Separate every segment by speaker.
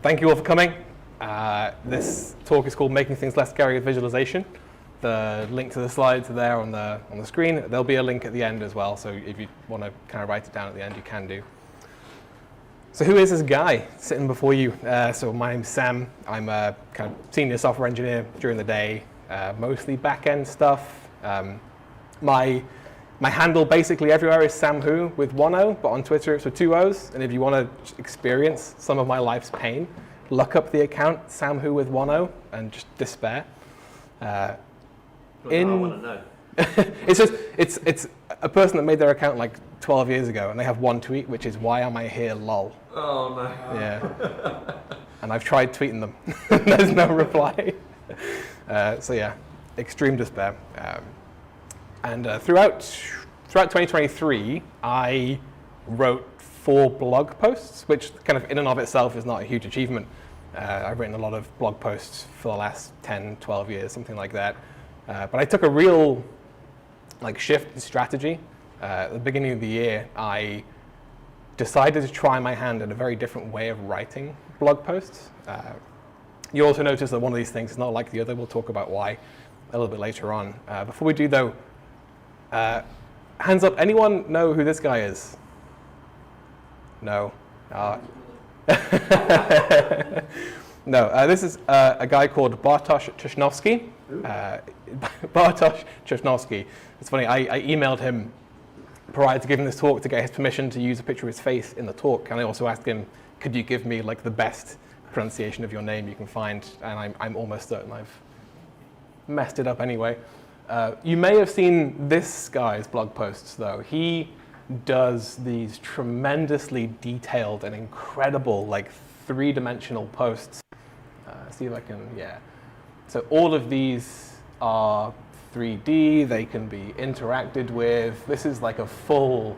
Speaker 1: thank you all for coming. This talk is called Making Things Less Scary with Visualization. The link to the slides are there on the screen. There'll be a link at the end as well, so if you want to kind of write it down at the end, you can do. So who is this guy sitting before you? So my name's Sam. I'm a kind of senior software engineer during the day, mostly back-end stuff. My handle basically everywhere is Sam Who with one O, but on Twitter it's with two O's. And if you want to experience some of my life's pain, look up the account Sam Who with one O and just despair.
Speaker 2: I want to know.
Speaker 1: it's a person that made their account like 12 years ago, and they have one tweet, which is "Why am I here, lol."
Speaker 2: Oh no.
Speaker 1: Yeah. And I've tried tweeting them. There's no reply. So yeah, extreme despair. And throughout 2023, I wrote 4 blog posts, which kind of in and of itself is not a huge achievement. I've written a lot of blog posts for the last 10, 12 years, something like that. But I took a real shift in strategy. At the beginning of the year, I decided to try my hand at a very different way of writing blog posts. You also notice that one of these things is not like the other. We'll talk about why a little bit later on. Before we do though, hands up, anyone know who this guy is? No. No, this is a guy called Bartosz Chrzanowski. Bartosz Chrzanowski. It's funny, I emailed him prior to giving this talk to get his permission to use a picture of his face in the talk, and I also asked him, could you give me the best pronunciation of your name you can find, and I'm almost certain I've messed it up anyway. You may have seen this guy's blog posts though. He does these tremendously detailed and incredible 3-dimensional posts. See if I can, yeah. So all of these are 3D, they can be interacted with. This is like a full,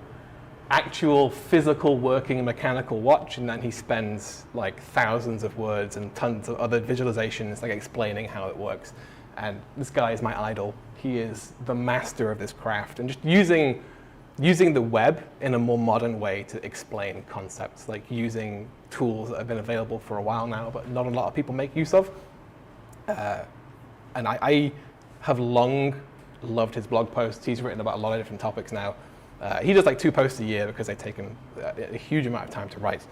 Speaker 1: actual physical working mechanical watch, and then he spends thousands of words and tons of other visualizations explaining how it works. And this guy is my idol. He is the master of this craft, and just using the web in a more modern way to explain concepts, using tools that have been available for a while now, but not a lot of people make use of. And I have long loved his blog posts. He's written about a lot of different topics now. He does 2 posts a year because they take him a huge amount of time to write.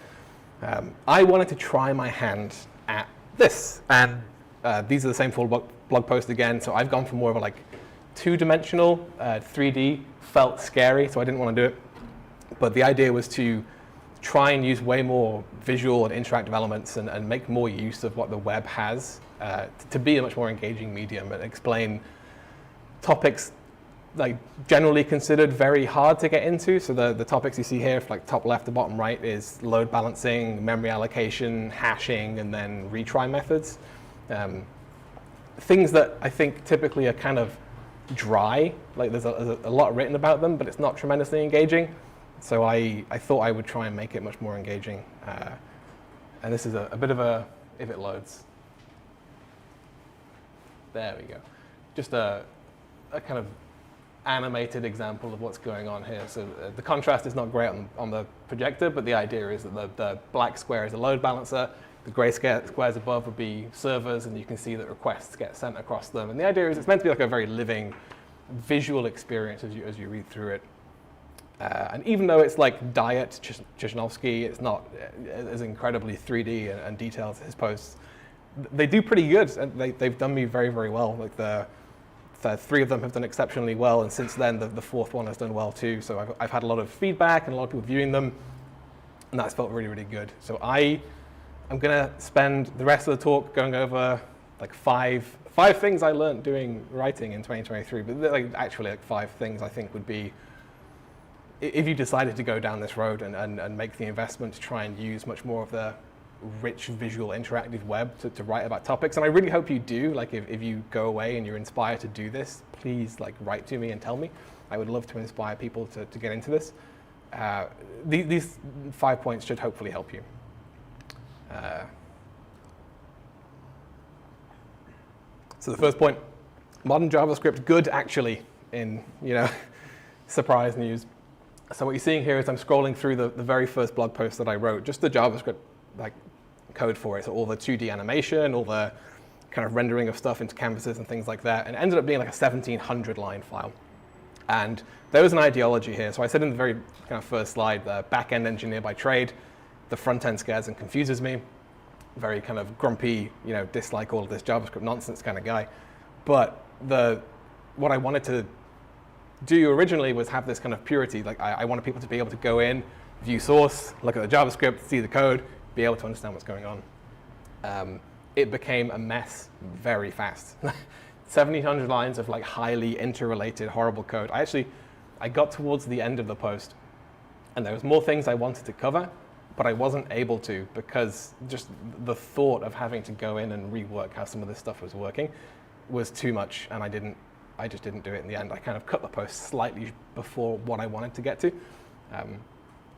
Speaker 1: I wanted to try my hand at this, and these are the same 4 blog posts again, so I've gone for more of a 2-dimensional 3D. Felt scary, so I didn't want to do it. But the idea was to try and use way more visual and interactive elements and make more use of what the web has to be a much more engaging medium and explain topics generally considered very hard to get into. So the topics you see here, top left to bottom right, is load balancing, memory allocation, hashing, and then retry methods. Things that I think typically are kind of dry, there's a lot written about them, but it's not tremendously engaging. So I thought I would try and make it much more engaging. And this is a bit of a, if it loads. There we go. Just a kind of animated example of what's going on here. So the contrast is not great on the projector, but the idea is that the black square is a load balancer. The gray squares above would be servers, and you can see that requests get sent across them. And the idea is it's meant to be a very living visual experience as you read through it. And even though it's Diet Chrzanowski, it's not as incredibly 3D and detailed as his posts. They do pretty good, and they've done me very, very well. The 3 of them have done exceptionally well, and since then the 4th one has done well too. So I've had a lot of feedback and a lot of people viewing them, and that's felt really, really good. So I'm going to spend the rest of the talk going over 5 things I learned doing writing in 2023, but actually 5 things I think would be, if you decided to go down this road and make the investment to try and use much more of the rich visual interactive web to write about topics. And I really hope you do, if you go away and you're inspired to do this, please write to me and tell me. I would love to inspire people to get into this. These 5 points should hopefully help you. So the first point, modern JavaScript good actually, in surprise news. So what you're seeing here is I'm scrolling through the very first blog post that I wrote, just the JavaScript code for it. So all the 2D animation, all the kind of rendering of stuff into canvases and things like that. And it ended up being like a 1,700 line file. And there was an ideology here. So I said in the very kind of first slide, the back-end engineer by trade, the front-end scares and confuses me. Very kind of grumpy, dislike all of this JavaScript nonsense kind of guy. But what I wanted to do originally was have this kind of purity. Like I wanted people to be able to go in, view source, look at the JavaScript, see the code, be able to understand what's going on. It became a mess very fast. 1,700 lines of like highly interrelated, horrible code. I got towards the end of the post, and there was more things I wanted to cover, but I wasn't able to because just the thought of having to go in and rework how some of this stuff was working was too much, and I just didn't do it in the end. I kind of cut the post slightly before what I wanted to get to,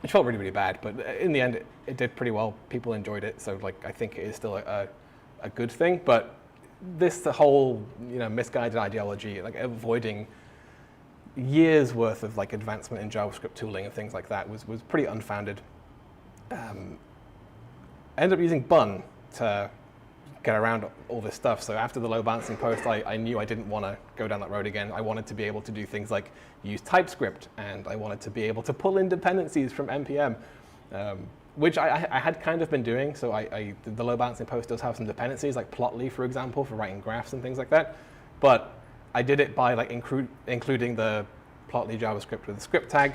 Speaker 1: which felt really, really bad. But in the end, it did pretty well. People enjoyed it, so like I think it is still a good thing. But the whole misguided ideology, like avoiding years worth of like advancement in JavaScript tooling and things like that was pretty unfounded. I ended up using Bun to get around all this stuff. So after the load balancing post, I knew I didn't want to go down that road again. I wanted to be able to do things like use TypeScript, and I wanted to be able to pull in dependencies from NPM, which I had kind of been doing. So the load balancing post does have some dependencies, like Plotly, for example, for writing graphs and things like that. But I did it by like including the Plotly JavaScript with a script tag,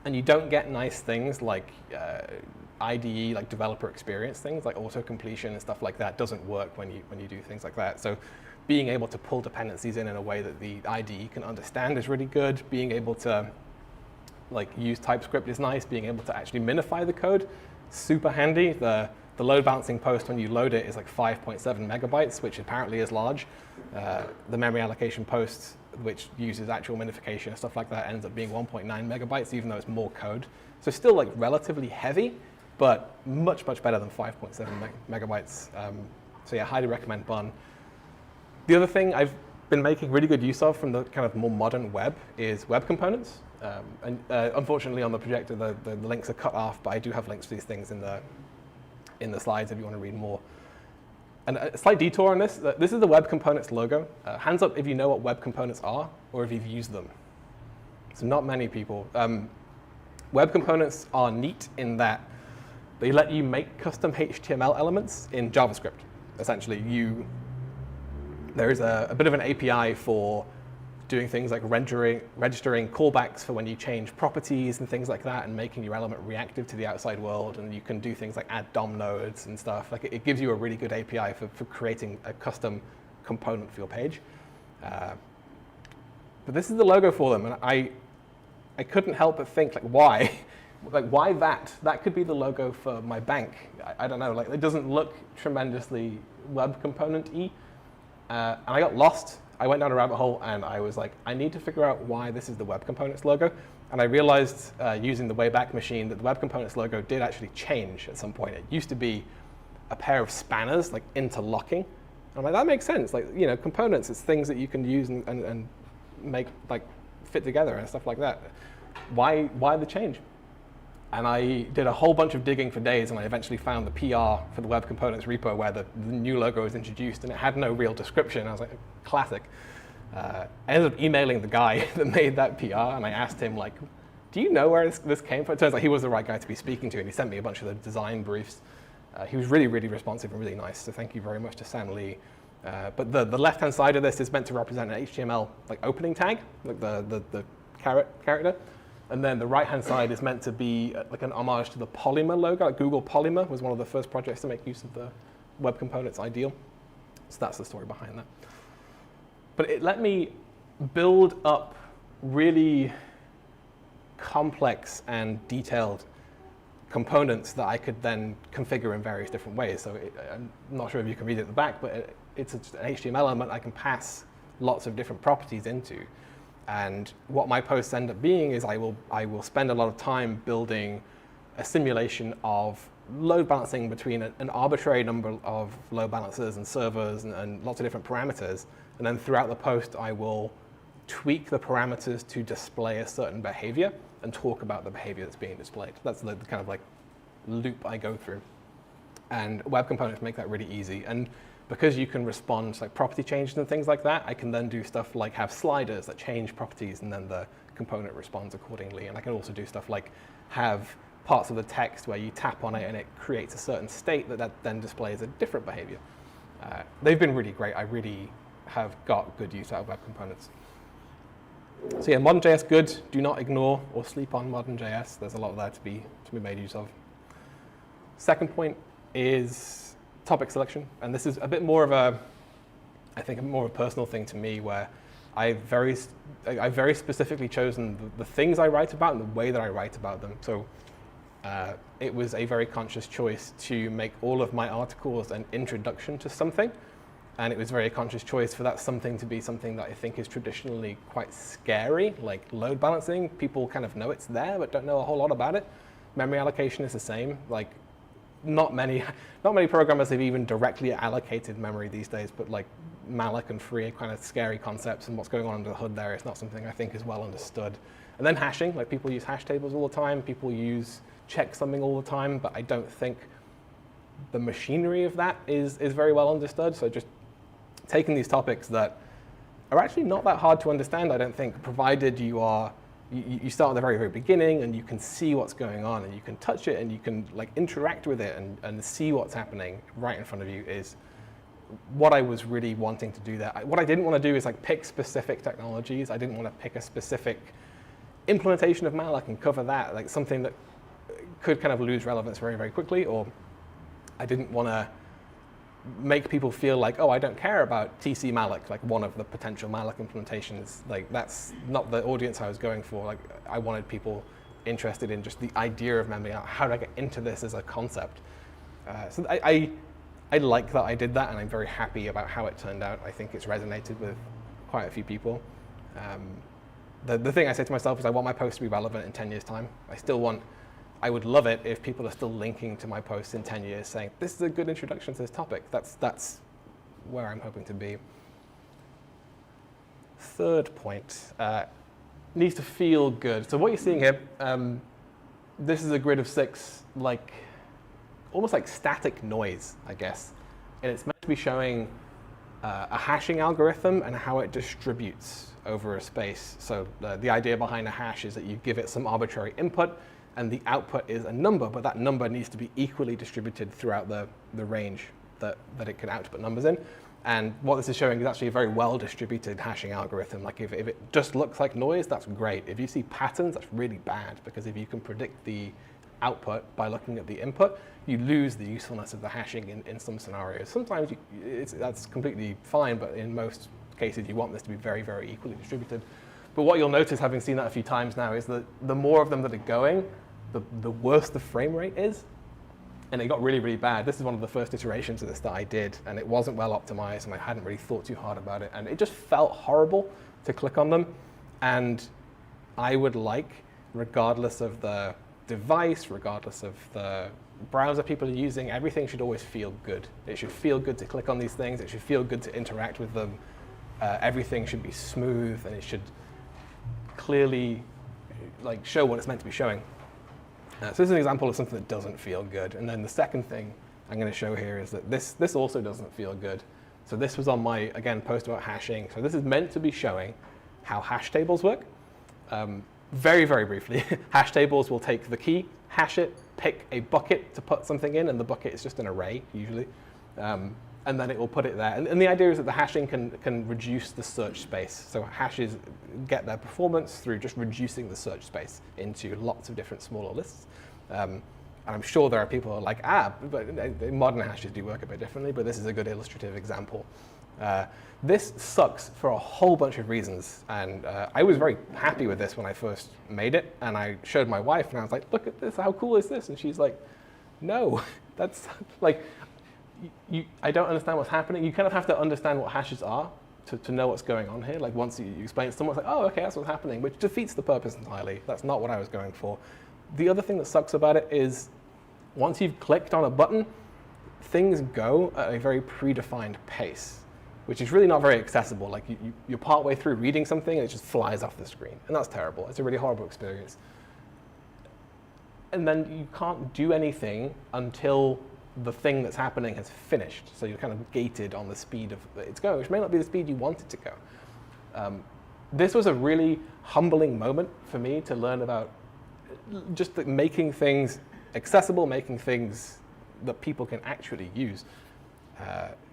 Speaker 1: and you don't get nice things like IDE, like developer experience things, like auto completion and stuff like that doesn't work when you do things like that. So being able to pull dependencies in a way that the IDE can understand is really good. Being able to like use TypeScript is nice. Being able to actually minify the code, super handy. The load balancing post, when you load it, is like 5.7 megabytes, which apparently is large. The memory allocation post, which uses actual minification and stuff like that, ends up being 1.9 megabytes, even though it's more code. So still like relatively heavy, but much, much better than 5.7 megabytes. So yeah, highly recommend Bun. The other thing I've been making really good use of from the kind of more modern web is web components. Unfortunately, on the projector, the links are cut off, but I do have links to these things in the slides if you want to read more. And a slight detour on this. This is the web components logo. Hands up if you know what web components are or if you've used them. So not many people. Web components are neat in that they let you make custom HTML elements in JavaScript. Essentially, there is a bit of an API for doing things like registering callbacks for when you change properties and things like that, and making your element reactive to the outside world. And you can do things like add DOM nodes and stuff. Like it gives you a really good API for creating a custom component for your page. But this is the logo for them, and I couldn't help but think, like, why? Like, why that? That could be the logo for my bank. I don't know. Like, it doesn't look tremendously web component-y. And I got lost. I went down a rabbit hole, and I was like, I need to figure out why this is the web components logo. And I realized using the Wayback Machine that the web components logo did actually change at some point. It used to be a pair of spanners, like interlocking. And I'm like, that makes sense. Like, components, it's things that you can use and make like fit together and stuff like that. Why the change? And I did a whole bunch of digging for days, and I eventually found the PR for the web components repo where the new logo was introduced, and it had no real description. I was like, classic. I ended up emailing the guy that made that PR, and I asked him, like, do you know where this came from? It turns out he was the right guy to be speaking to, and he sent me a bunch of the design briefs. He was really, really responsive and really nice, so thank you very much to Sam Lee. But the left-hand side of this is meant to represent an HTML like opening tag, like the character. And then the right-hand side is meant to be like an homage to the Polymer logo. Like Google Polymer was one of the first projects to make use of the web components ideal. So that's the story behind that. But it let me build up really complex and detailed components that I could then configure in various different ways. So I'm not sure if you can read it at the back, but it's an HTML element I can pass lots of different properties into. And what my posts end up being is I will spend a lot of time building a simulation of load balancing between an arbitrary number of load balancers and servers and lots of different parameters. And then throughout the post, I will tweak the parameters to display a certain behavior and talk about the behavior that's being displayed. That's the kind of like loop I go through. And web components make that really easy. And because you can respond to like property changes and things like that, I can then do stuff like have sliders that change properties and then the component responds accordingly. And I can also do stuff like have parts of the text where you tap on it and it creates a certain state that then displays a different behavior. They've been really great. I really have got good use out of web components. So yeah, modern JS good. Do not ignore or sleep on modern JS. There's a lot there to be made use of. Second point is topic selection, and this is a bit more of I think more of a personal thing to me, where I've very specifically chosen the things I write about and the way that I write about them. So it was a very conscious choice to make all of my articles an introduction to something. And it was a very conscious choice for that something to be something that I think is traditionally quite scary, like load balancing. People kind of know it's there, but don't know a whole lot about it. Memory allocation is the same. Like, not many programmers have even directly allocated memory these days, but like malloc and free are kind of scary concepts, and what's going on under the hood there is not something I think is well understood. And then hashing, like people use hash tables all the time, people use checksumming all the time, but I don't think the machinery of that is very well understood. So just taking these topics that are actually not that hard to understand, I don't think, provided you start at the very, very beginning and you can see what's going on and you can touch it and you can like interact with it and see what's happening right in front of you is what I was really wanting to do there. What I didn't want to do is like pick specific technologies. I didn't want to pick a specific implementation of malloc and cover that, like something that could kind of lose relevance very, very quickly, or I didn't want to make people feel like, oh, I don't care about TC malloc, like one of the potential malloc implementations. Like that's not the audience I was going for. Like I wanted people interested in just the idea of memory. How do I get into this as a concept? So I like that I did that, and I'm very happy about how it turned out. I think it's resonated with quite a few people. The thing I say to myself is I want my post to be relevant in 10 years' time. I would love it if people are still linking to my posts in 10 years saying, this is a good introduction to this topic. That's where I'm hoping to be. Third point, needs to feel good. So what you're seeing here, this is a grid of 6, like almost like static noise, I guess. And it's meant to be showing a hashing algorithm and how it distributes over a space. So the idea behind a hash is that you give it some arbitrary input, and the output is a number, but that number needs to be equally distributed throughout the range that it can output numbers in. And what this is showing is actually a very well-distributed hashing algorithm. Like if it just looks like noise, that's great. If you see patterns, that's really bad, because if you can predict the output by looking at the input, you lose the usefulness of the hashing in some scenarios. Sometimes that's completely fine, but in most cases you want this to be very, very equally distributed. But what you'll notice, having seen that a few times now, is that the more of them that are going, the worse the frame rate is. And it got really, really bad. This is one of the first iterations of this that I did, and it wasn't well optimized, and I hadn't really thought too hard about it. And it just felt horrible to click on them. And I would like, regardless of the device, regardless of the browser people are using, everything should always feel good. It should feel good to click on these things. It should feel good to interact with them. Everything should be smooth, and it should clearly like show what it's meant to be showing. So this is an example of something that doesn't feel good. And then the second thing I'm going to show here is that this also doesn't feel good. So this was on my, again, post about hashing. So this is meant to be showing how hash tables work. Very, very briefly, hash tables will take the key, hash it, pick a bucket to put something in, and the bucket is just an array, usually. And then it will put it there. And the idea is that the hashing can reduce the search space. So hashes get their performance through just reducing the search space into lots of different smaller lists. And I'm sure there are people who are like, but modern hashes do work a bit differently, but this is a good illustrative example. This sucks for a whole bunch of reasons. And I was very happy with this when I first made it. And I showed my wife, and I was like, look at this, how cool is this? And she's like, no, that's like, I don't understand what's happening. You kind of have to understand what hashes are to know what's going on here. Like once you explain it to someone, it's like, oh, okay, that's what's happening, which defeats the purpose entirely. That's not what I was going for. The other thing that sucks about it is once you've clicked on a button, things go at a very predefined pace, which is really not very accessible. Like you're partway through reading something and it just flies off the screen. And that's terrible. It's a really horrible experience. And then you can't do anything until the thing that's happening has finished. So you're kind of gated on the speed of its go, which may not be the speed you want it to go. This was a really humbling moment for me to learn about just making things accessible, making things that people can actually use.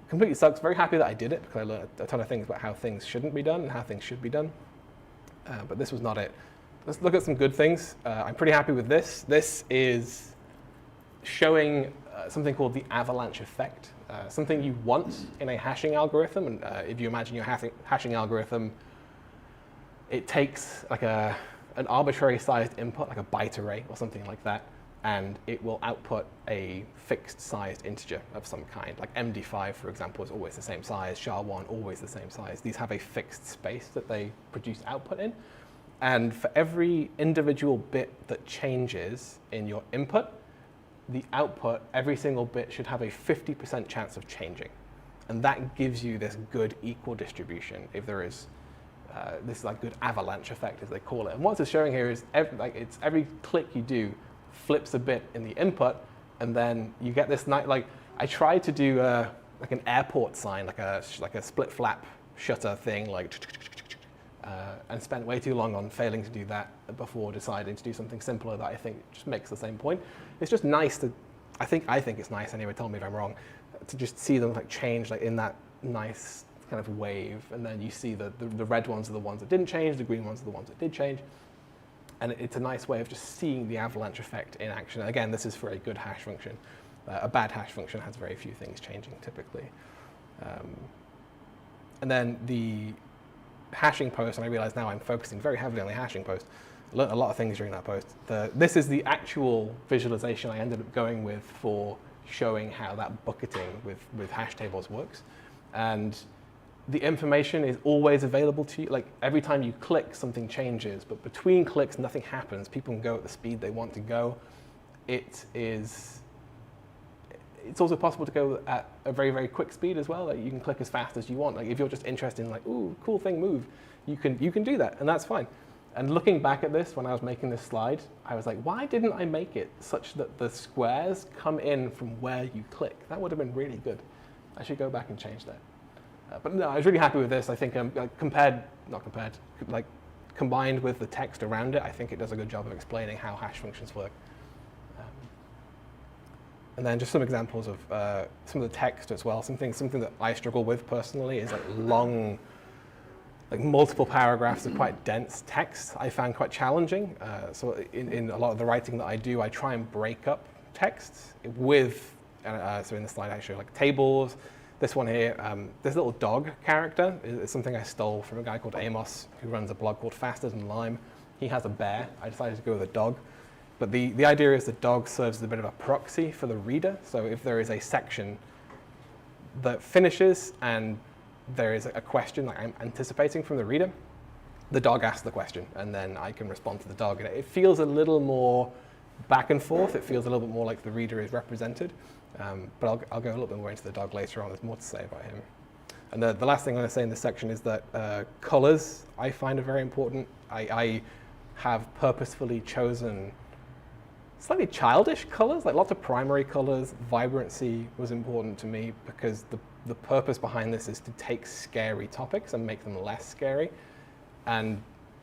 Speaker 1: Completely sucks. Very happy that I did it because I learned a ton of things about how things shouldn't be done and how things should be done. But this was not it. Let's look at some good things. I'm pretty happy with this. This is showing something called the avalanche effect, something you want in a hashing algorithm. And if you imagine your hashing algorithm, it takes like an arbitrary sized input, like a byte array or something like that, and it will output a fixed sized integer of some kind. Like MD5, for example, is always the same size, SHA-1 always the same size. These have a fixed space that they produce output in. And for every individual bit that changes in your input, the output, every single bit should have a 50% chance of changing. And that gives you this good equal distribution if there is this like good avalanche effect, as they call it. And what it's showing here is every click you do flips a bit in the input, and then you get this like I tried to do like an airport sign, like a split flap shutter thing, like, and spent way too long on failing to do that before deciding to do something simpler that I think just makes the same point. It's just nice to, I think it's nice anyway. Tell me if I'm wrong, to just see them like change like in that nice kind of wave, and then you see the red ones are the ones that didn't change, the green ones are the ones that did change. And it's a nice way of just seeing the avalanche effect in action. And again, this is for a good hash function. A bad hash function has very few things changing typically. And then the hashing post, and I realize now I'm focusing very heavily on the hashing post. I learned a lot of things during that post. This is the actual visualization I ended up going with for showing how that bucketing with hash tables works. And the information is always available to you. Like every time you click, something changes, but between clicks, nothing happens. People can go at the speed they want to go. It's also possible to go at a very, very quick speed as well. Like you can click as fast as you want. Like if you're just interested in like, ooh, cool thing, move, you can do that, and that's fine. And looking back at this, when I was making this slide, I was like, why didn't I make it such that the squares come in from where you click? That would have been really good. I should go back and change that. But no, I was really happy with this. I think combined with the text around it, I think it does a good job of explaining how hash functions work. And then just some examples of some of the text as well. Something that I struggle with personally is like long, like multiple paragraphs of quite dense text. I found quite challenging. So in a lot of the writing that I do, I try and break up text with, so in the slide I show like tables. This one here, this little dog character is something I stole from a guy called Amos who runs a blog called Faster Than Lime. He has a bear. I decided to go with a dog. But the idea is the dog serves as a bit of a proxy for the reader. So if there is a section that finishes and there is a question that I'm anticipating from the reader, the dog asks the question, and then I can respond to the dog. And it feels a little more back and forth. It feels a little bit more like the reader is represented. But I'll go a little bit more into the dog later on. There's more to say about him. And the last thing I'm going to say in this section is that colors I find are very important. I have purposefully chosen slightly childish colors, like lots of primary colors. Vibrancy was important to me because the purpose behind this is to take scary topics and make them less scary. And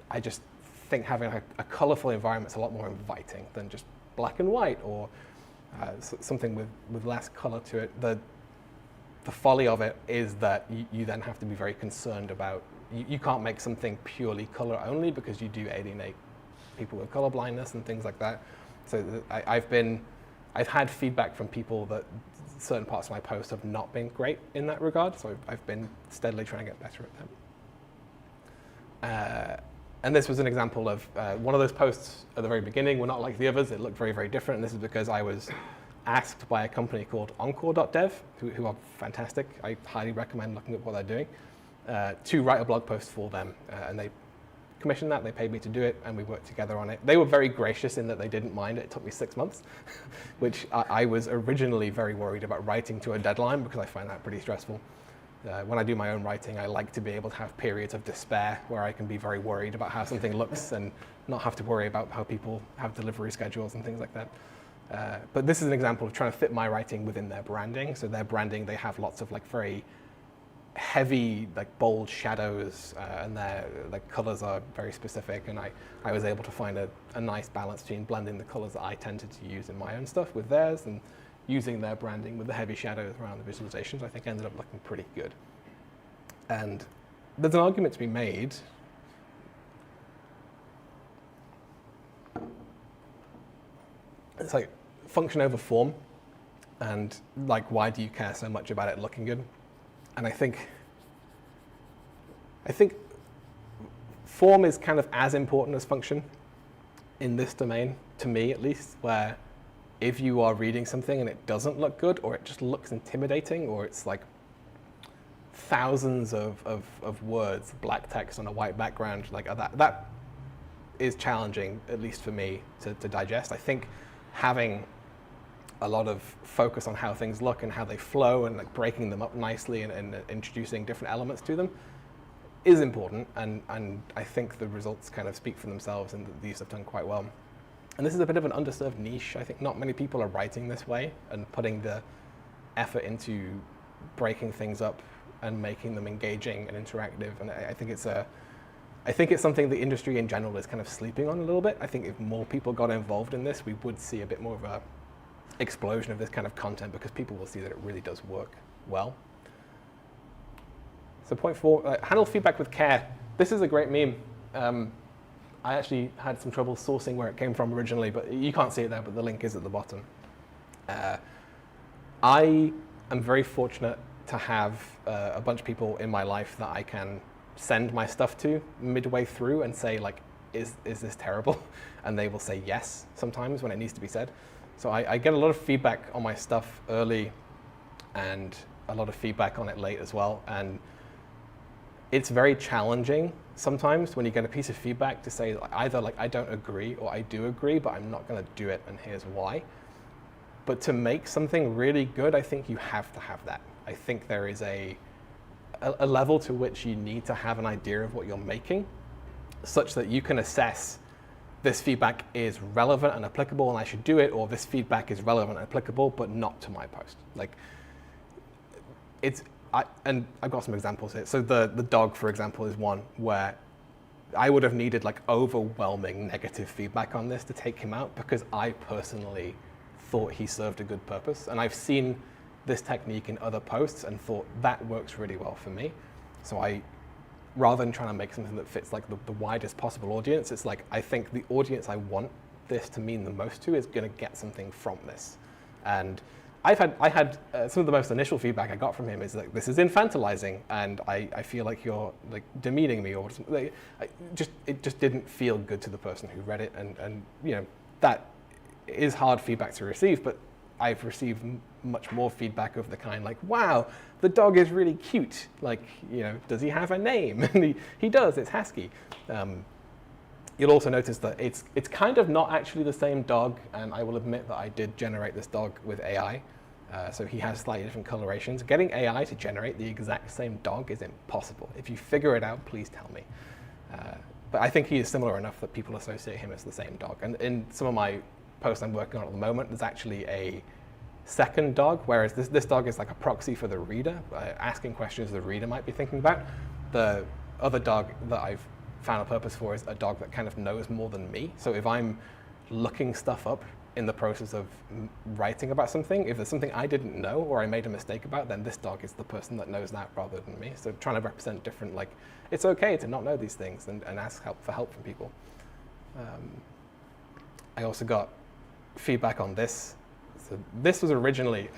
Speaker 1: I just think having a colorful environment is a lot more inviting than just black and white or something with less color to it. The folly of it is that you then have to be very concerned about, you can't make something purely color only because you do alienate people with color blindness and things like that. So I've had feedback from people that certain parts of my post have not been great in that regard. So I've been steadily trying to get better at them. And this was an example of one of those posts at the very beginning were not like the others. It looked very, very different. And this is because I was asked by a company called Encore.dev, who are fantastic. I highly recommend looking at what they're doing, to write a blog post for them. And they commissioned that. They paid me to do it, and we worked together on it. They were very gracious in that they didn't mind it. It took me 6 months, which I was originally very worried about writing to a deadline because I find that pretty stressful. When I do my own writing, I like to be able to have periods of despair where I can be very worried about how something looks and not have to worry about how people have delivery schedules and things like that. But this is an example of trying to fit my writing within their branding. So their branding, they have lots of like very heavy, like bold shadows, and their like colors are very specific. And I was able to find a nice balance between blending the colors that I tended to use in my own stuff with theirs, and using their branding with the heavy shadows around the visualizations. I think ended up looking pretty good. And there's an argument to be made. It's like function over form, and like, why do you care so much about it looking good? And I think form is kind of as important as function in this domain, to me at least, where if you are reading something and it doesn't look good, or it just looks intimidating, or it's like thousands of words, black text on a white background, like that is challenging, at least for me, to digest. I think having a lot of focus on how things look and how they flow, and like breaking them up nicely and introducing different elements to them is important, and I think the results kind of speak for themselves, and these have done quite well. And this is a bit of an underserved niche. I think not many people are writing this way and putting the effort into breaking things up and making them engaging and interactive. And I think it's something the industry in general is kind of sleeping on a little bit. I think if more people got involved in this, we would see a bit more of a explosion of this kind of content, because people will see that it really does work well. So point 4, handle feedback with care. This is a great meme. I actually had some trouble sourcing where it came from originally, but you can't see it there, but the link is at the bottom. I am very fortunate to have a bunch of people in my life that I can send my stuff to midway through and say, like, is this terrible? And they will say yes sometimes when it needs to be said. So I get a lot of feedback on my stuff early, and a lot of feedback on it late as well. And it's very challenging sometimes when you get a piece of feedback to say either like, I don't agree, or I do agree, but I'm not going to do it, and here's why. But to make something really good, I think you have to have that. I think there is a level to which you need to have an idea of what you're making, such that you can assess this feedback is relevant and applicable and I should do it, or this feedback is relevant and applicable but not to my post. Like, and I've got some examples here. So the dog, for example, is one where I would have needed like overwhelming negative feedback on this to take him out, because I personally thought he served a good purpose. And I've seen this technique in other posts and thought that works really well for me. So rather than trying to make something that fits like the widest possible audience, it's like, I think the audience I want this to mean the most to is going to get something from this. And I had some of the most initial feedback I got from him is like, this is infantilizing, and I feel like you're like demeaning me, or something. It just didn't feel good to the person who read it, and you know, that is hard feedback to receive. But I've received much more feedback of the kind like, wow, the dog is really cute. Like, you know, does he have a name? And he does. It's Husky. You'll also notice that it's kind of not actually the same dog, and I will admit that I did generate this dog with AI. So he has slightly different colorations. Getting AI to generate the exact same dog is impossible. If you figure it out, please tell me. But I think he is similar enough that people associate him as the same dog. And in some of my posts I'm working on at the moment, there's actually a second dog, whereas this dog is like a proxy for the reader, asking questions the reader might be thinking about. The other dog that I've found a purpose for is a dog that kind of knows more than me. So if I'm looking stuff up in the process of writing about something, if there's something I didn't know or I made a mistake about, then this dog is the person that knows that rather than me. So trying to represent different, like, it's okay to not know these things, and ask for help from people. I also got feedback on this. So this was originally,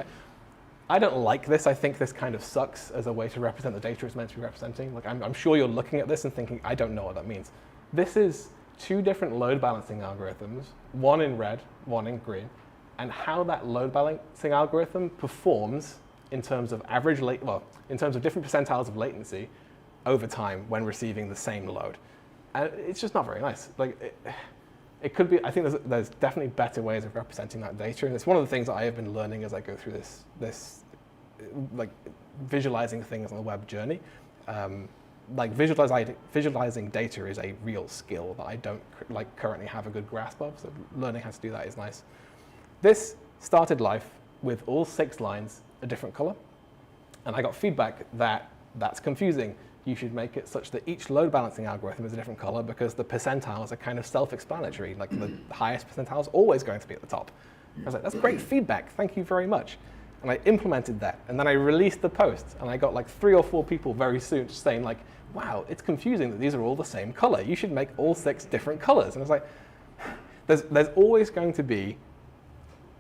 Speaker 1: I don't like this. I think this kind of sucks as a way to represent the data it's meant to be representing. Like, I'm sure you're looking at this and thinking, I don't know what that means. This is two different load balancing algorithms, one in red, one in green, and how that load balancing algorithm performs in terms of in terms of different percentiles of latency over time when receiving the same load. And it's just not very nice. Like, it could be, I think there's definitely better ways of representing that data, and it's one of the things that I have been learning as I go through this like visualizing things on the web journey. Like visualizing data is a real skill that I don't currently have a good grasp of, so learning how to do that is nice. This started life with all 6 lines a different color, and I got feedback that that's confusing. You should make it such that each load balancing algorithm is a different color because the percentiles are kind of self-explanatory. Like the highest percentile is always going to be at the top. I was like, that's great feedback, thank you very much. And I implemented that, and then I released the post, and I got like 3 or 4 people very soon saying like, wow, it's confusing that these are all the same color. You should make all 6 different colors. And I was like, there's always going to be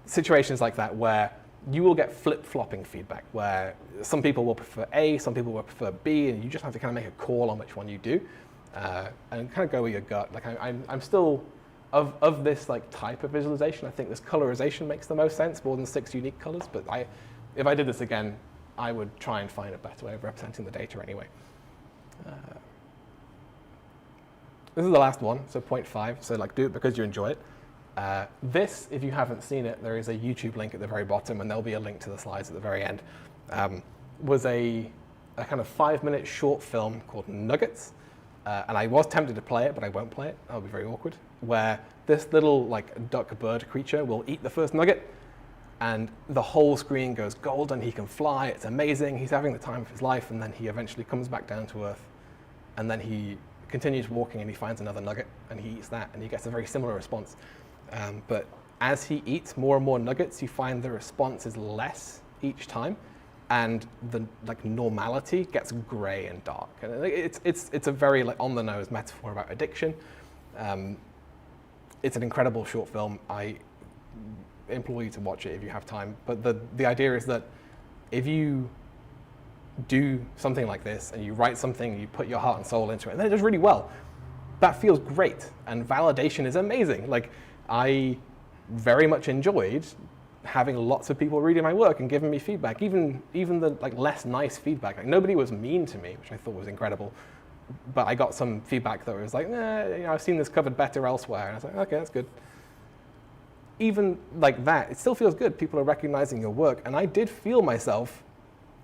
Speaker 1: situations like that where you will get flip-flopping feedback, where some people will prefer A, some people will prefer B, and you just have to kind of make a call on which one you do, and kind of go with your gut. Like I'm still, of this like type of visualization, I think this colorization makes the most sense, more than 6 unique colors, but if I did this again, I would try and find a better way of representing the data anyway. This is the last one, so 0.5, so like do it because you enjoy it. This, if you haven't seen it, there is a YouTube link at the very bottom, and there'll be a link to the slides at the very end. Was a kind of 5-minute short film called Nuggets, and I was tempted to play it, but I won't play it. That'll be very awkward. Where this little like duck bird creature will eat the first nugget, and the whole screen goes golden. He can fly. It's amazing. He's having the time of his life, and then he eventually comes back down to earth, and then he continues walking, and he finds another nugget, and he eats that, and he gets a very similar response. But as he eats more and more nuggets, you find the response is less each time, and the like normality gets gray and dark. And it's a very like on the nose metaphor about addiction. It's an incredible short film. I implore you to watch it if you have time. But the idea is that if you do something like this and you write something, you put your heart and soul into it, and then it does really well, that feels great, and validation is amazing. Like, I very much enjoyed having lots of people reading my work and giving me feedback, even the like less nice feedback. Like nobody was mean to me, which I thought was incredible. But I got some feedback that was like, I've seen this covered better elsewhere. And I was like, okay, that's good. Even like that, it still feels good. People are recognizing your work. And I did feel myself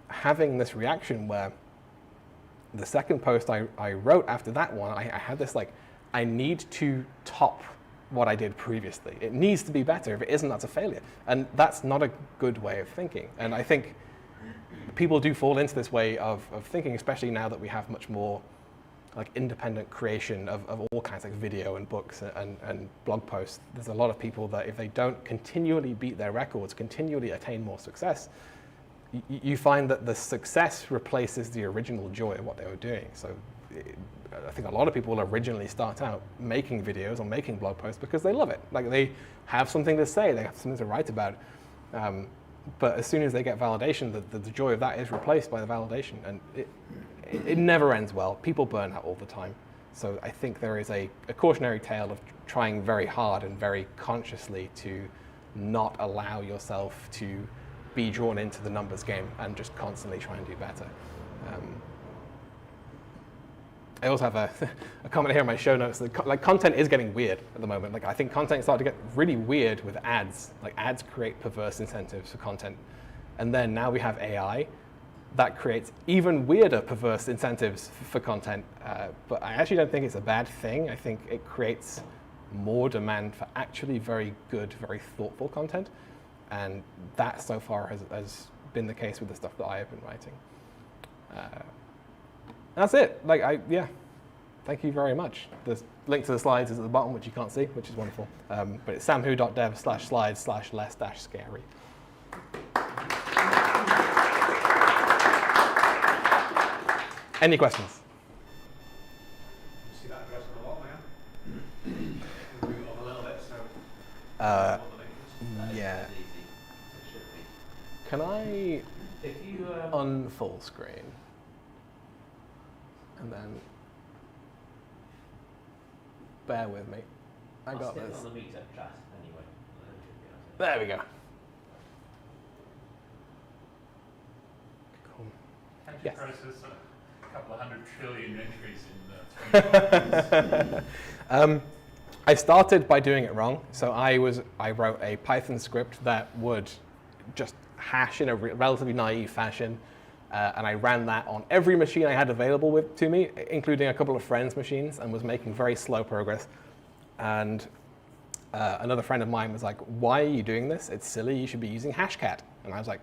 Speaker 1: having this reaction where the second post I wrote after that one, I had this like, I need to top what I did previously. It needs to be better. If it isn't, that's a failure. And that's not a good way of thinking. And I think people do fall into this way of thinking, especially now that we have much more like independent creation of all kinds, like video and books and blog posts. There's a lot of people that if they don't continually beat their records, continually attain more success, you find that the success replaces the original joy of what they were doing. So I think a lot of people will originally start out making videos or making blog posts because they love it. Like they have something to say, they have something to write about. But as soon as they get validation, the joy of that is replaced by the validation, and it never ends well. People burn out all the time. So I think there is a cautionary tale of trying very hard and very consciously to not allow yourself to be drawn into the numbers game and just constantly try and do better. I also have a comment here in my show notes that like content is getting weird at the moment. Like I think content started to get really weird with ads. Like ads create perverse incentives for content. And then now we have AI that creates even weirder perverse incentives for content. But I actually don't think it's a bad thing. I think it creates more demand for actually very good, very thoughtful content. And that so far has been the case with the stuff that I have been writing. That's it. Thank you very much. The link to the slides is at the bottom, which you can't see, which is wonderful. But it's samwho.dev/slides/less-scary. Any questions?
Speaker 3: See that address on the wall, man? Move it on a little bit, so.
Speaker 1: Yeah.
Speaker 2: Easy. It should be.
Speaker 1: Can I
Speaker 2: If you
Speaker 1: on full screen? And then bear with me. I
Speaker 2: I'll
Speaker 1: got
Speaker 2: stick it
Speaker 1: this.
Speaker 2: on the meetup chat anyway.
Speaker 1: There we go. Cool.
Speaker 3: How do you
Speaker 1: Yes.
Speaker 3: process a couple of 100 trillion entries in 3 hours?
Speaker 1: I started by doing it wrong. So I wrote a Python script that would just hash in a relatively naive fashion. And I ran that on every machine I had available to me, including a couple of friends' machines, and was making very slow progress. And another friend of mine was like, why are you doing this? It's silly, you should be using Hashcat. And I was like,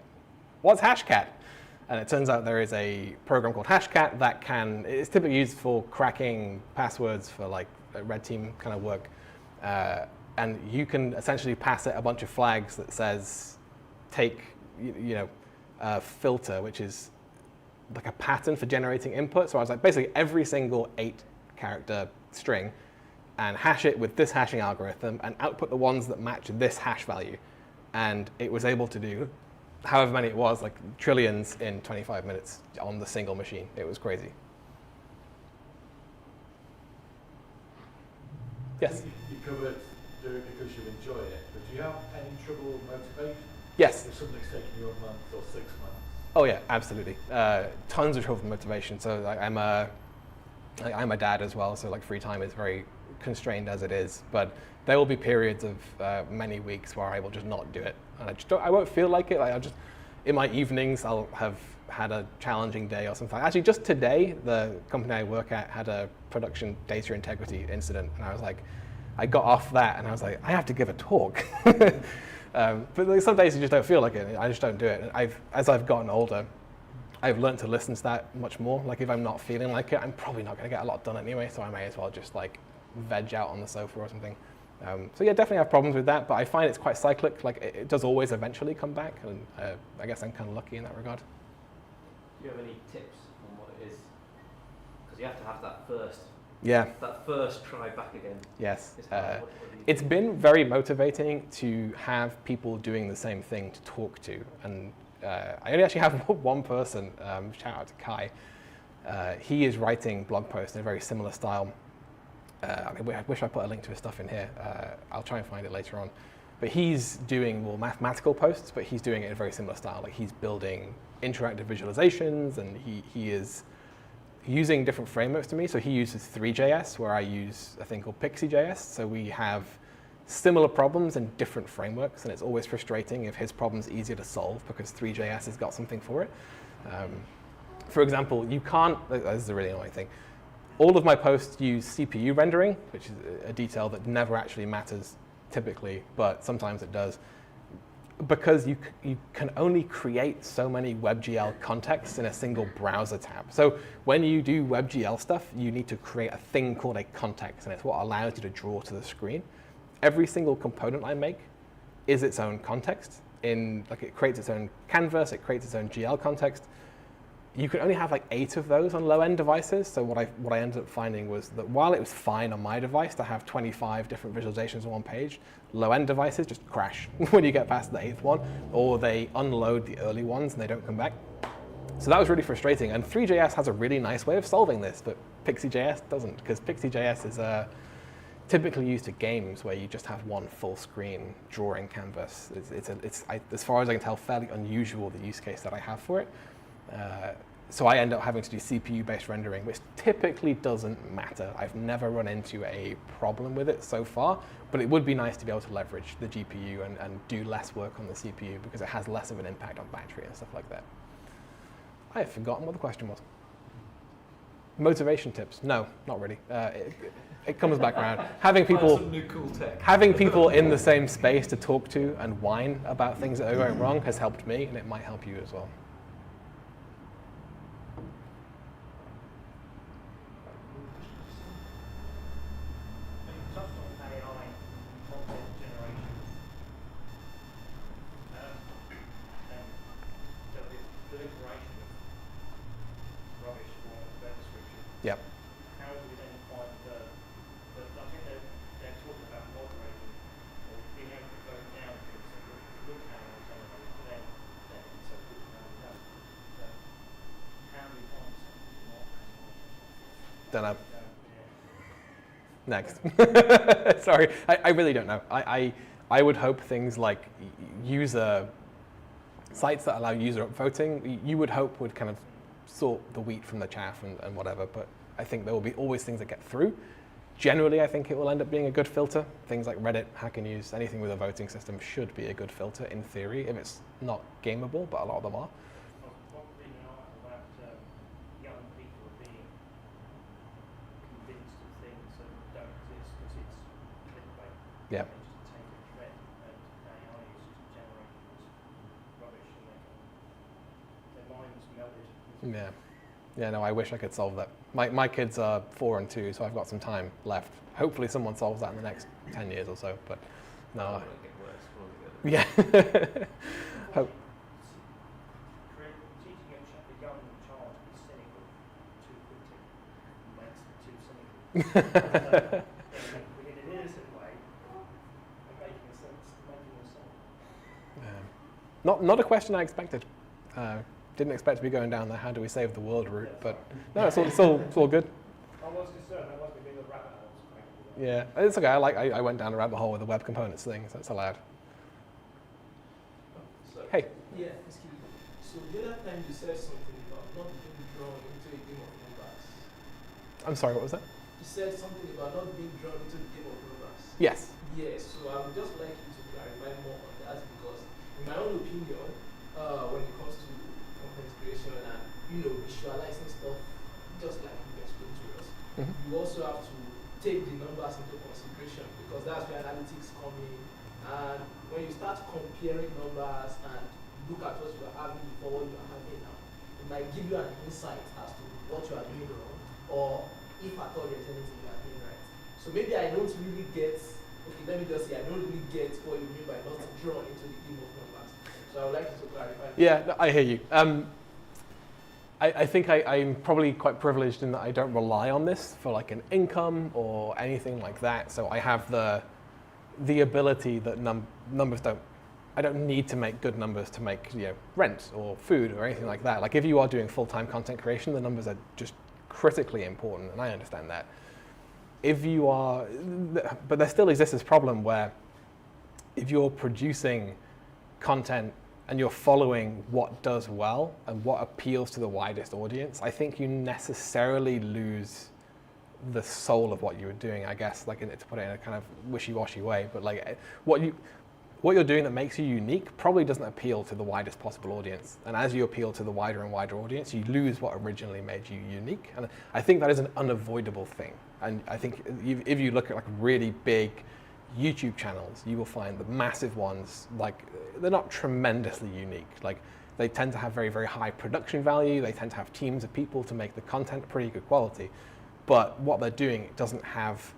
Speaker 1: what's Hashcat? And it turns out there is a program called Hashcat that it's typically used for cracking passwords for like red team kind of work. And you can essentially pass it a bunch of flags that says, take, filter, which is like a pattern for generating input. So I was like, basically every single 8-character string, and hash it with this hashing algorithm and output the ones that match this hash value. And it was able to do however many it was, like trillions in 25 minutes on the single machine. It was crazy. Yes?
Speaker 3: You covered doing it because you enjoy it, but do you have any trouble with motivation?
Speaker 1: Yes.
Speaker 3: If something's taking you a month or 6 months?
Speaker 1: Oh yeah, absolutely. Tons of trouble with motivation. So like, I'm a dad as well, so like free time is very constrained as it is. But there will be periods of many weeks where I will just not do it, and I won't feel like it. Like in my evenings, I'll have had a challenging day or something. Actually, just today, the company I work at had a production data integrity incident, and I was like, I got off that, and I was like, I have to give a talk. But like, some days you just don't feel like it. I just don't do it. And as I've gotten older, I've learned to listen to that much more. Like if I'm not feeling like it, I'm probably not going to get a lot done anyway, so I may as well just like veg out on the sofa or something. So yeah, definitely have problems with that, but I find it's quite cyclic. Like it does always eventually come back, and I guess I'm kind of lucky in that regard.
Speaker 2: Do you have any tips on what it is? Because you have to have that first try back again.
Speaker 1: Yes.
Speaker 2: What do you
Speaker 1: It's
Speaker 2: do?
Speaker 1: been very motivating to have people doing the same thing to talk to. And I only actually have one person, shout out to Kai. He is writing blog posts in a very similar style. I wish I put a link to his stuff in here. I'll try and find it later on. But he's doing more mathematical posts, but he's doing it in a very similar style. Like he's building interactive visualizations, and he is using different frameworks to me. So he uses Three.js, where I use a thing called Pixie.js. So we have similar problems in different frameworks, and it's always frustrating if his problem's easier to solve because Three.js has got something for it. For example, you can't, this is a really annoying thing, all of my posts use CPU rendering, which is a detail that never actually matters typically, but sometimes it does, because you can only create so many WebGL contexts in a single browser tab. So when you do WebGL stuff, you need to create a thing called a context, and it's what allows you to draw to the screen. Every single component I make is its own context. It creates its own canvas, it creates its own GL context. You can only have like 8 of those on low-end devices. So what I ended up finding was that while it was fine on my device to have 25 different visualizations on one page, low-end devices just crash when you get past the 8th one, or they unload the early ones and they don't come back. So that was really frustrating. And Three.js has a really nice way of solving this, but Pixie.js doesn't, because Pixie.js is typically used to games where you just have one full screen drawing canvas. It's as far as I can tell, fairly unusual, the use case that I have for it. So I end up having to do CPU-based rendering, which typically doesn't matter. I've never run into a problem with it so far, but it would be nice to be able to leverage the GPU and do less work on the CPU because it has less of an impact on battery and stuff like that. I have forgotten what the question was. Motivation tips? No, not really. It comes back around. Having people,
Speaker 3: Some new cool tech.
Speaker 1: having people in the same space to talk to and whine about things that are going wrong has helped me, and it might help you as well.
Speaker 4: You touched on AI content generation. And the proliferation of rubbish, for want of a better description.
Speaker 1: Yep.
Speaker 4: How do we then find I think they're talking about moderating or being able to vote down things that look AI generated, then it's so good to know that. So how do we find something that's not AI?
Speaker 1: Don't know.
Speaker 4: Yeah.
Speaker 1: Next. Sorry, I really don't know. I would hope things like sites that allow user upvoting, you would hope would kind of sort the wheat from the chaff and whatever, but I think there will be always things that get through. Generally, I think it will end up being a good filter. Things like Reddit, Hacker News, anything with a voting system should be a good filter in theory, if it's not gameable, but a lot of them are.
Speaker 4: One thing an article about young people being convinced of things that don't exist because it's clickbait.
Speaker 1: Yeah.
Speaker 4: They just
Speaker 1: Yeah. Yeah, no, I wish I could solve that. My kids are 4 and 2, so I've got some time left. Hopefully someone solves that in the next 10 years or so, but no. Yeah. Hope.
Speaker 4: Teaching a young child to be cynical too quickly makes them too cynical. In an innocent way, and making a sense.
Speaker 1: Not a question I expected. Didn't expect to be going down the how do we save the world route, but no, it's all good.
Speaker 4: I was concerned. I wasn't being a rabbit hole.
Speaker 1: Yeah, it's okay. I went down a rabbit hole with the web components thing, so it's allowed. Hey.
Speaker 5: Yeah, excuse me. So the other time you said something about not being drawn into a game of numbers.
Speaker 1: I'm sorry, what was that?
Speaker 5: You said something about not being drawn into the game of numbers.
Speaker 1: Yes.
Speaker 5: Yes, so I would just like you to clarify more on that because in my own opinion, when it comes to content creation and visualizing stuff, just like you explained to us, you also have to take the numbers into consideration because that's where analytics come in. And when you start comparing numbers and look at what you are having before what you are having now, it might give you an insight as to what you are doing wrong or if at all there's anything you are doing right. So maybe I don't really get, okay, let me just say I don't really get what you mean by not drawn into the game of numbers. So I would like you to clarify.
Speaker 1: Yeah, no, I hear you. I think I'm probably quite privileged in that I don't rely on this for like an income or anything like that. So I have the ability that numbers I don't need to make good numbers to make rent or food or anything like that. Like if you are doing full-time content creation, the numbers are just critically important, and I understand that. If you are, but there still exists this problem where if you're producing content and you're following what does well and what appeals to the widest audience, I think you necessarily lose the soul of what you were doing, I guess, like to put it in a kind of wishy-washy way, but like what you're doing that makes you unique probably doesn't appeal to the widest possible audience. And as you appeal to the wider and wider audience, you lose what originally made you unique. And I think that is an unavoidable thing. And I think if you look at like really big YouTube channels, you will find the massive ones, like they're not tremendously unique. Like they tend to have very, very high production value. They tend to have teams of people to make the content pretty good quality. But what they're doing doesn't have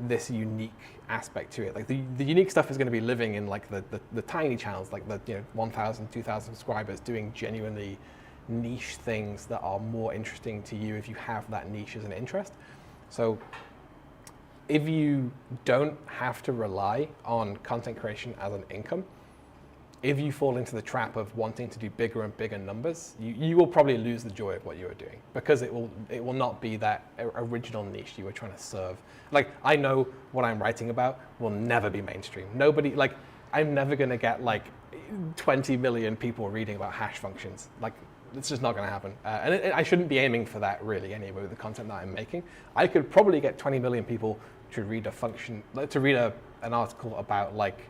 Speaker 1: this unique aspect to it. Like the unique stuff is going to be living in like the tiny channels, like the 1,000, 2,000 subscribers doing genuinely niche things that are more interesting to you if you have that niche as an interest. So if you don't have to rely on content creation as an income, if you fall into the trap of wanting to do bigger and bigger numbers, you will probably lose the joy of what you are doing because it will not be that original niche you were trying to serve. Like I know what I'm writing about will never be mainstream. Nobody, like I'm never going to get like 20 million people reading about hash functions. Like it's just not going to happen. And I shouldn't be aiming for that really anyway with the content that I'm making. I could probably get 20 million people to read an article about like,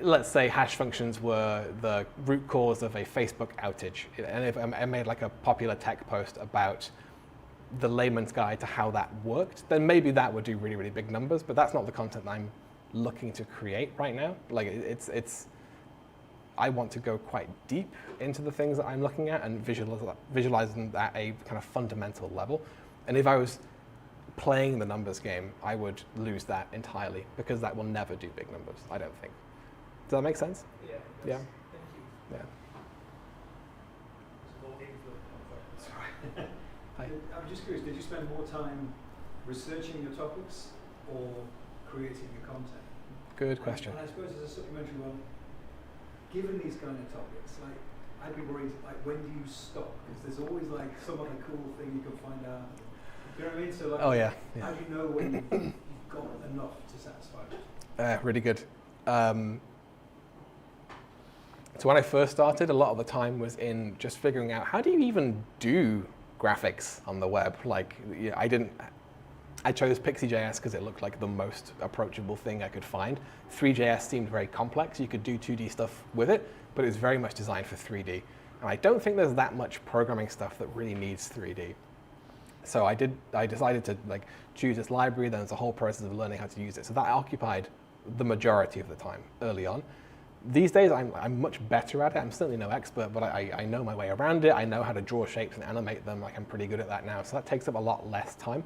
Speaker 1: let's say hash functions were the root cause of a Facebook outage. And if I made like a popular tech post about the layman's guide to how that worked, then maybe that would do really, really big numbers, but that's not the content that I'm looking to create right now. Like I want to go quite deep into the things that I'm looking at and visualizing at a kind of fundamental level. And if I was playing the numbers game, I would lose that entirely because that will never do big numbers, I don't think. Does that make sense?
Speaker 5: Yeah.
Speaker 1: Yeah.
Speaker 5: Thank you.
Speaker 1: Yeah. Hi.
Speaker 6: I'm just curious, did you spend more time researching your topics or creating your content?
Speaker 1: Good question.
Speaker 6: And I suppose as a supplementary one, given these kind of topics, like I'd be worried, like when do you stop? Because there's always like some other cool thing you can find out. You know what I mean? So like,
Speaker 1: oh yeah.
Speaker 6: How do you know when you've got enough to satisfy?
Speaker 1: Really good. So when I first started, a lot of the time was in just figuring out how do you even do graphics on the web. Like I chose Pixie.js because it looked like the most approachable thing I could find. 3JS seemed very complex. You could do 2D stuff with it, but it was very much designed for 3D. And I don't think there's that much programming stuff that really needs 3D. So I decided to like choose this library. Then there's a whole process of learning how to use it. So that occupied the majority of the time early on. These days, I'm much better at it. I'm certainly no expert, but I know my way around it. I know how to draw shapes and animate them. Like, I'm pretty good at that now. So that takes up a lot less time.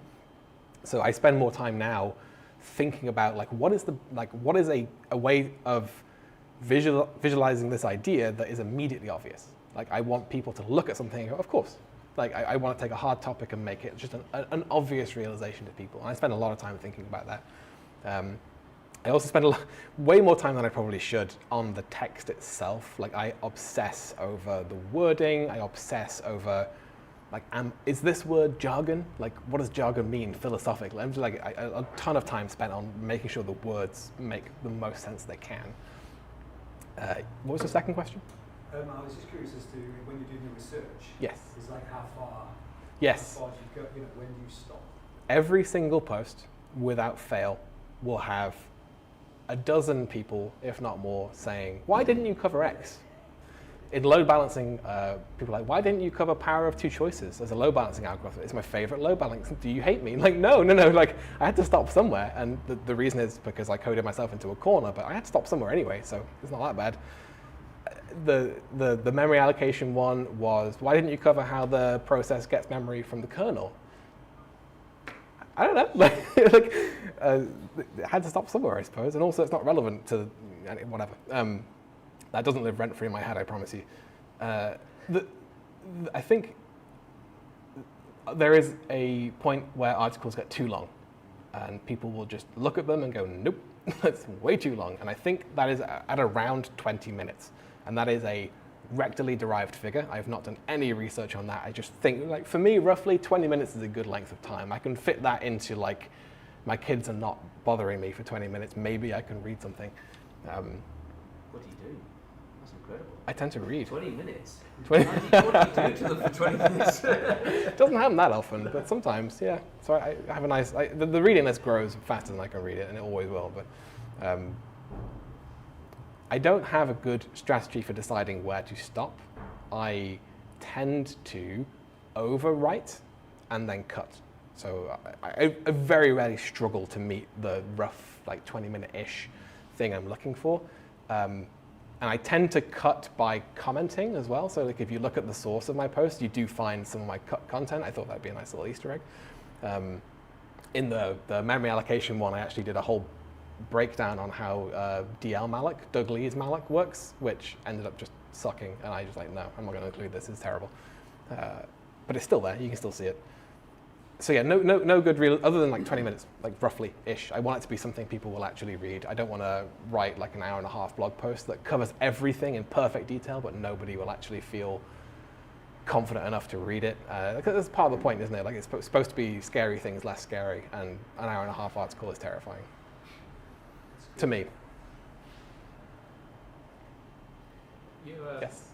Speaker 1: So I spend more time now thinking about like what is a way of visualizing this idea that is immediately obvious. Like, I want people to look at something and go, of course. Like, I want to take a hard topic and make it just an obvious realization to people. And I spend a lot of time thinking about that. I also spend way more time than I probably should on the text itself. Like, I obsess over the wording. I obsess over, like, is this word jargon? Like, what does jargon mean philosophically? I'm just like, a ton of time spent on making sure the words make the most sense they can. What was the second question?
Speaker 6: I was just curious as to when you're doing the research.
Speaker 1: Yes.
Speaker 6: Is like how far?
Speaker 1: Yes.
Speaker 6: How far do you go? You know, when do you stop?
Speaker 1: Every single post, without fail, will have a dozen people, if not more, saying, why didn't you cover X? In load balancing, people are like, why didn't you cover power of two choices as a load balancing algorithm? It's my favorite load balancing. Do you hate me? Like, no. Like, I had to stop somewhere. And the reason is because I coded myself into a corner, but I had to stop somewhere anyway, so it's not that bad. The memory allocation one was, why didn't you cover how the process gets memory from the kernel? I don't know. I had to stop somewhere, I suppose. And also, it's not relevant to whatever. That doesn't live rent-free in my head, I promise you. I think there is a point where articles get too long, and people will just look at them and go, nope, that's way too long. And I think that is at around 20 minutes. And that is a rectally derived figure. I've not done any research on that. I just think, like, for me, roughly 20 minutes is a good length of time. I can fit that into, like, my kids are not bothering me for 20 minutes. Maybe I can read something.
Speaker 2: What do you do? That's incredible.
Speaker 1: I tend to read.
Speaker 2: 20 minutes?
Speaker 1: 20
Speaker 2: What do you do to them for 20 minutes?
Speaker 1: It doesn't happen that often, but sometimes, yeah. So I have a nice, the reading list grows faster than I can read it, and it always will, but I don't have a good strategy for deciding where to stop. I tend to overwrite and then cut. So I very rarely struggle to meet the rough, like, 20-minute-ish thing I'm looking for. And I tend to cut by commenting as well. So, like, if you look at the source of my post, you do find some of my cut content. I thought that'd be a nice little Easter egg. In the memory allocation one, I actually did a whole breakdown on how DL malloc, Doug Lee's malloc, works, which ended up just sucking. And I just like, no, I'm not going to include this. It's terrible. But it's still there. You can still see it. So yeah, no good real, other than like 20 minutes, like roughly-ish. I want it to be something people will actually read. I don't want to write like an hour-and-a-half blog post that covers everything in perfect detail, but nobody will actually feel confident enough to read it. That's part of the point, isn't it? Like, it's supposed to be scary things less scary, and an hour-and-a-half article is terrifying. To me. Yes.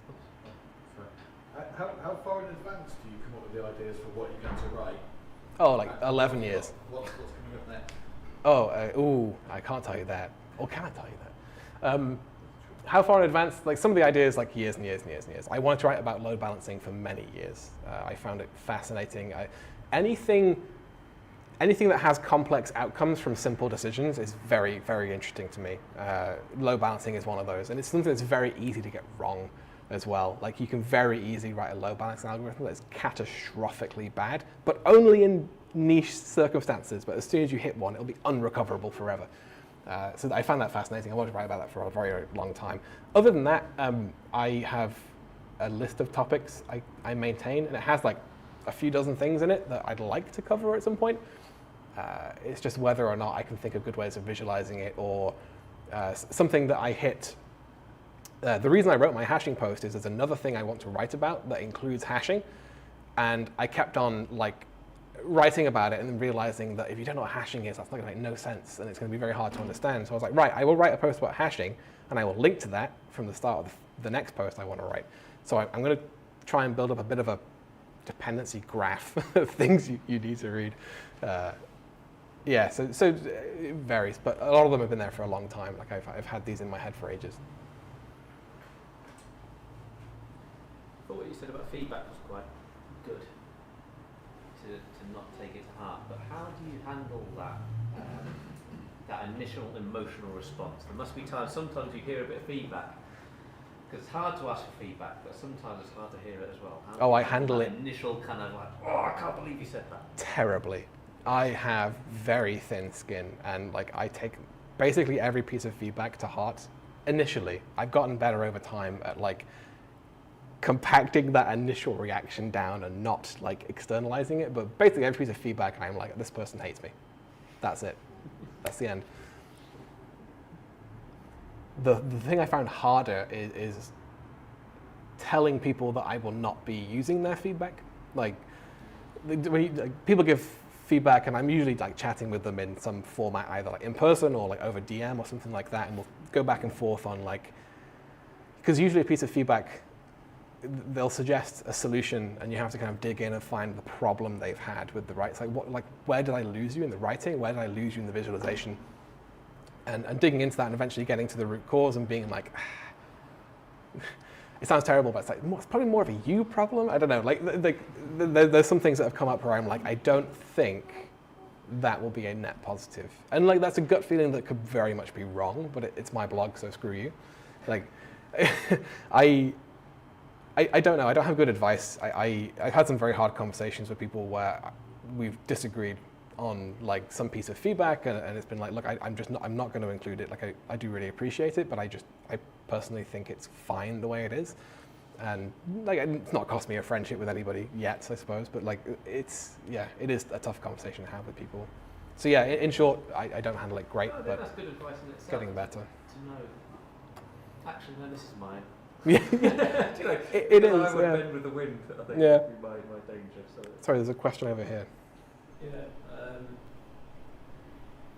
Speaker 3: How far in advance do you come up with the ideas for what you're going to write?
Speaker 1: Oh, like 11 years.
Speaker 3: What's coming up next?
Speaker 1: Oh, I can't tell you that. Or can I tell you that? How far in advance? Like, some of the ideas, like, years and years and years and years. I wanted to write about load balancing for many years. I found it fascinating. Anything that has complex outcomes from simple decisions is very, very interesting to me. Load balancing is one of those, and it's something that's very easy to get wrong as well. Like, you can very easily write a load balancing algorithm that's catastrophically bad, but only in niche circumstances. But as soon as you hit one, it'll be unrecoverable forever. So I found that fascinating. I wanted to write about that for a very, very long time. Other than that, I have a list of topics I maintain, and it has like a few dozen things in it that I'd like to cover at some point. It's just whether or not I can think of good ways of visualizing it, or something that I hit. The reason I wrote my hashing post is there's another thing I want to write about that includes hashing, and I kept on like writing about it and then realizing that if you don't know what hashing is, that's not going to make no sense, and it's going to be very hard to understand. So I was like, right, I will write a post about hashing, and I will link to that from the start of the next post I want to write. So I'm going to try and build up a bit of a dependency graph of things you need to read. Yeah, so it varies, but a lot of them have been there for a long time. Like, I've had these in my head for ages.
Speaker 2: I thought what you said about feedback was quite good, to not take it to heart, but how do you handle that that initial emotional response. There must be times, sometimes you hear a bit of feedback, because it's hard to ask for feedback, but sometimes it's hard to hear it as well.
Speaker 1: I handle it.
Speaker 2: Initial kind of like, oh, I can't believe you said that.
Speaker 1: Terribly. I have very thin skin, and like I take basically every piece of feedback to heart. Initially, I've gotten better over time at like compacting that initial reaction down and not like externalizing it. But basically, every piece of feedback, I'm like, this person hates me. That's it. That's the end. The thing I found harder is telling people that I will not be using their feedback. Like, when people give feedback, and I'm usually like chatting with them in some format, either like in person or like over DM or something like that, and we'll go back and forth on like, because usually a piece of feedback, they'll suggest a solution, and you have to kind of dig in and find the problem they've had with the writing. It's like, what, like, where did I lose you in the writing? Where did I lose you in the visualization? And digging into that and eventually getting to the root cause and being like, it sounds terrible, but it's like, it's probably more of a you problem. I don't know. Like there's some things that have come up where I'm like, I don't think that will be a net positive. And like, that's a gut feeling that could very much be wrong, but it's my blog, so screw you. Like, I don't know. I don't have good advice. I've had some very hard conversations with people where we've disagreed on like some piece of feedback, and it's been like, look, I'm not going to include it. Like, I do really appreciate it, but I personally think it's fine the way it is. And like, it's not cost me a friendship with anybody yet, I suppose, but like, it is a tough conversation to have with people. So yeah, in short, I don't handle it great, but
Speaker 2: that's good advice in itself,
Speaker 1: getting better.
Speaker 2: To know, actually, no, this is mine.
Speaker 1: Yeah,
Speaker 2: you know,
Speaker 1: it is.
Speaker 2: I would
Speaker 1: Yeah.
Speaker 2: bend with the wind, I think,
Speaker 1: Yeah.
Speaker 2: would be my danger. So.
Speaker 1: Sorry, there's a question over here.
Speaker 7: Yeah,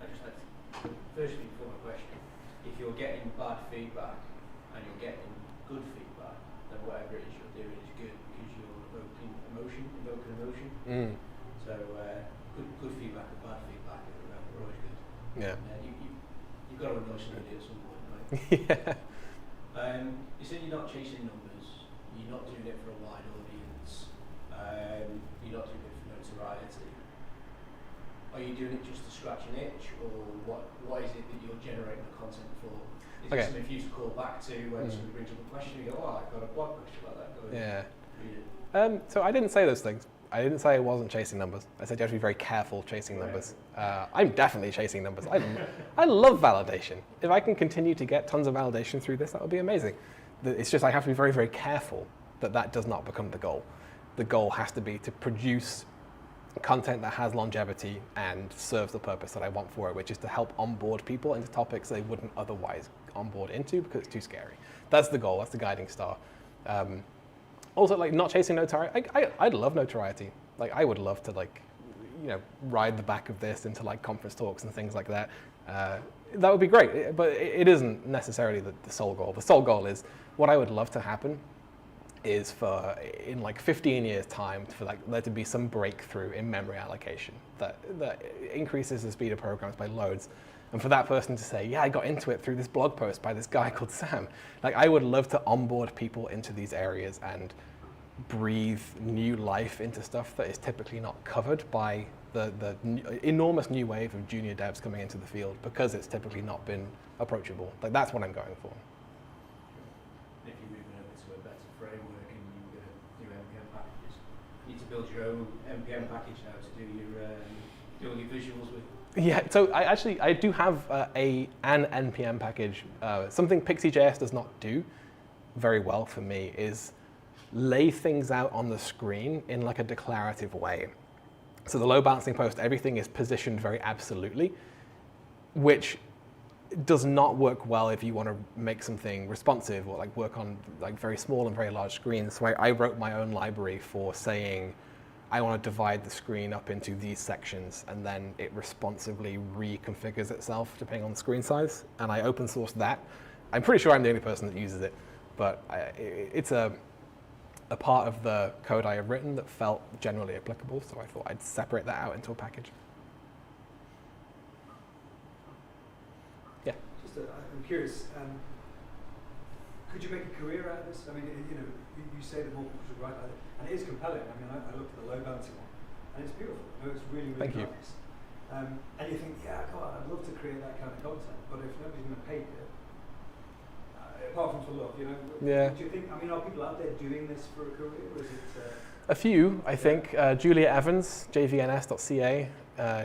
Speaker 7: I just had to, firstly, before my question, if you're getting bad feedback and you're getting good feedback, then whatever it is you're doing is good because you're evoking emotion.
Speaker 1: Mm.
Speaker 7: So good feedback and bad feedback are always good.
Speaker 1: Yeah.
Speaker 7: You've got to annoy somebody at some point, right?
Speaker 1: Yeah.
Speaker 7: You said you're not chasing numbers, you're not doing it for a wide audience, you're not doing it for notoriety. Are you doing it just to scratch an itch, or what is it that you're generating the content for? Is it something for you to call back to when somebody brings up a question, you go, oh, I've got a blog question about that, go ahead, read it.
Speaker 1: So I didn't say those things. I didn't say I wasn't chasing numbers. I said you have to be very careful chasing numbers. I'm definitely chasing numbers. I love validation. If I can continue to get tons of validation through this, that would be amazing. It's just I have to be very, very careful that does not become the goal. The goal has to be to produce content that has longevity and serves the purpose that I want for it, which is to help onboard people into topics they wouldn't otherwise onboard into because it's too scary. That's the goal. That's the guiding star. Also, like, not chasing notoriety. I'd love notoriety. Like, I would love to, like, you know, ride the back of this into like conference talks and things like that. That would be great, but it isn't necessarily the sole goal. The sole goal is what I would love to happen is for, in like 15 years time, for like there to be some breakthrough in memory allocation that increases the speed of programs by loads. And for that person to say, yeah, I got into it through this blog post by this guy called Sam. Like, I would love to onboard people into these areas and breathe new life into stuff that is typically not covered by the enormous new wave of junior devs coming into the field because it's typically not been approachable. Like, that's what I'm going for.
Speaker 7: If you're moving over to a better framework and you do NPM packages, you need to build your own NPM package now to do all your visuals with.
Speaker 1: Yeah, so I do have an NPM package. Something Pixie.js does not do very well for me is lay things out on the screen in like a declarative way. So the load balancing post, everything is positioned very absolutely, which does not work well if you want to make something responsive or like work on like very small and very large screens. So I wrote my own library for saying, I want to divide the screen up into these sections, and then it responsively reconfigures itself depending on the screen size. And I open sourced that. I'm pretty sure I'm the only person that uses it, but it's a part of the code I have written that felt generally applicable, so I thought I'd separate that out into a package. Yeah.
Speaker 6: I'm curious. Could you make a career out of this? I mean, you know, you say that more people should write like it, and it is compelling. I mean, I looked at the load balancing one, and it's beautiful. No, it's really, really
Speaker 1: Thank you.
Speaker 6: nice. And you think, yeah, God, I'd love to create that kind of content, but if nobody's going to pay it, apart from for love, you know,
Speaker 1: Yeah.
Speaker 6: do you think, I mean, are people out there doing this for a career, or is it...
Speaker 1: A few, I think. Julia Evans, jvns.ca,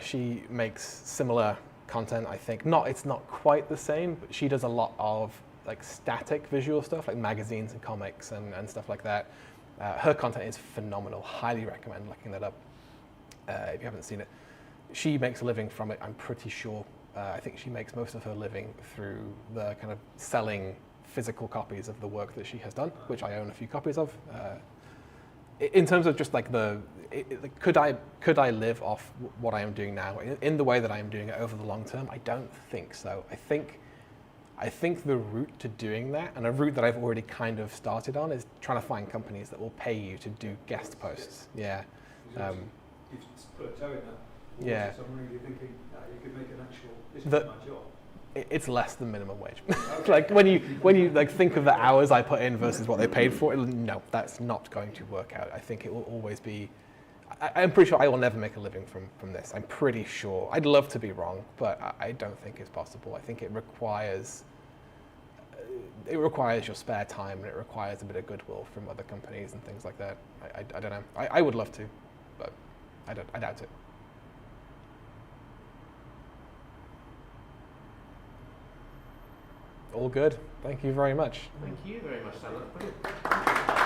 Speaker 1: she makes similar content, I think. It's not quite the same, but she does a lot of like static visual stuff, like magazines and comics and stuff like that. Her content is phenomenal. Highly recommend looking that up if you haven't seen it. She makes a living from it, I'm pretty sure. I think she makes most of her living through the kind of selling physical copies of the work that she has done, which I own a few copies of. In terms of just like could I live off what I am doing now in the way that I am doing it over the long term? I don't think so. I think the route to doing that, and a route that I've already kind of started on, is trying to find companies that will pay you to do guest posts. Yeah.
Speaker 6: You've put a toe in that.
Speaker 1: Yeah.
Speaker 6: So I'm really thinking you could make an actual, this
Speaker 1: The-
Speaker 6: is my job.
Speaker 1: It's less than minimum wage.
Speaker 6: Okay.
Speaker 1: Like when you like think of the hours I put in versus what they paid for, no, that's not going to work out. I think it will always be. I'm pretty sure I will never make a living from this. I'm pretty sure. I'd love to be wrong, but I don't think it's possible. I think it requires your spare time, and it requires a bit of goodwill from other companies and things like that. I don't know. I would love to, but I doubt it. All good. Thank you very much.
Speaker 2: Thank you very much, Sam. That's brilliant.